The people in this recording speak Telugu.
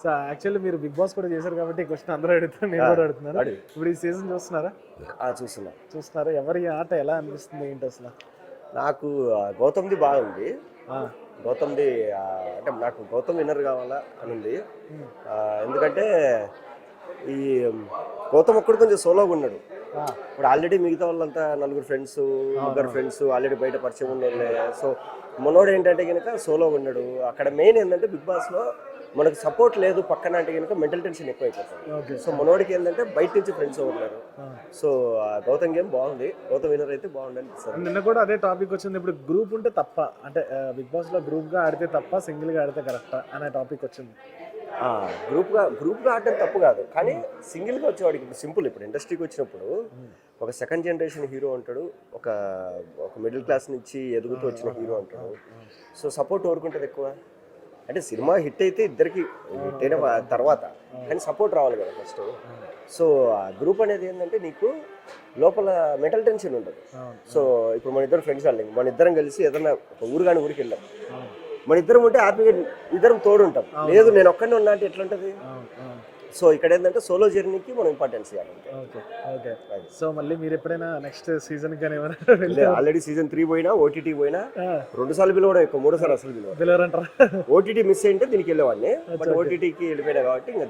సో యాక్చువల్లీ మీరు బిగ్ బాస్ కూడా చేశారు కాబట్టి ఈ క్వశ్చన్ అందరూ అడుగుతారు, నేను కూడా అడుగుతున్నాను. ఇప్పుడు ఈ సీజన్ చూస్తున్నారా? చూస్తున్నారా? ఎవరి ఆట ఎలా అనిపిస్తుంది ఏంటి అసలు? నాకు గౌతమ్ది బాగుంది. గౌతమ్ది అంటే నాకు గౌతమ్ విన్నర్ కావాలా అని ఉంది. ఎందుకంటే ఈ గౌతమ్ ఒక్కడు కొంచెం సోలోగా ఉన్నాడు. ఇప్పుడు ఆల్రెడీ మిగతా వాళ్ళంతా నలుగురు ఫ్రెండ్స్, ముగ్గురు ఫ్రెండ్స్ ఆల్రెడీ బయట పరిచయం ఉండే. సో మనోడు ఏంటంటే కనుక సోలోగా ఉన్నాడు. అక్కడ మెయిన్ ఏంటంటే బిగ్ బాస్లో మనకు సపోర్ట్ లేదు పక్కన అంటే కనుక మెంటల్ టెన్షన్ ఎక్కువ అయిపోతుంది. సో మనోడికి ఏంటంటే బయట నుంచి ఫ్రెండ్స్ ఉన్నారు. సో గౌతమ్ గేమ్ బాగుంది, గౌతమ్ విన్నర్ అయితే బాగుంది అనిపిస్తుంది. నిన్న కూడా అదే టాపిక్ వచ్చింది. ఇప్పుడు గ్రూప్ ఉంటే తప్ప అంటే బిగ్ బాస్ లో గ్రూప్ గా ఆడితే తప్ప సింగిల్ గా ఆడితే కరెక్టా అనే టాపిక్ వచ్చింది. గ్రూప్గా ఆడటం తప్పు కాదు, కానీ సింగిల్గా వచ్చేవాడికి ఇప్పుడు సింపుల్. ఇప్పుడు ఇండస్ట్రీకి వచ్చినప్పుడు ఒక సెకండ్ జనరేషన్ హీరో అంటాడు, ఒక మిడిల్ క్లాస్ నుంచి ఎదుగుతూ వచ్చిన హీరో అంటాడు. సో సపోర్ట్ ఎవరుకుంటుంది ఎక్కువ అంటే సినిమా హిట్ అయితే ఇద్దరికి హిట్ అయిన తర్వాత, కానీ సపోర్ట్ రావాలి కదా ఫస్ట్. సో గ్రూప్ అనేది ఏంటంటే నీకు లోపల మెంటల్ టెన్షన్ ఉండదు. సో ఇప్పుడు మన ఇద్దరు ఫ్రెండ్స్ వాళ్ళకి మన ఇద్దరం కలిసి ఏదైనా ఒక ఊరు కానీ ఊరికి వెళ్ళాం, మన ఇద్దరం ఉంటే హ్యాపీగా ఇద్దరం తోడు ఉంటాం. లేదు నేను ఒక్కడే ఉన్నా అంటే ఎట్లా ఉంటుంది? సో ఇక్కడ ఏంటంటే సోలో జర్నీకి మనం ఇంపార్టెన్స్ ఇవ్వాలి. సో మళ్ళీ మీరు ఎప్పుడైనా నెక్స్ట్ సీజన్ కానీ ఆల్రెడీ సీజన్ 3 పోయినా, ఓటీటీ పోయినా 2 సార్లు పిలవడం ఎక్కువ, 3 సార్లు అసలు పిలవరంటారా? ఓటీటీ మిస్ అయింటే దీనికి వెళ్ళేవాడిని, బట్ ఓటీటీకి వెళ్ళిపోయినా కాబట్టి ఇంకా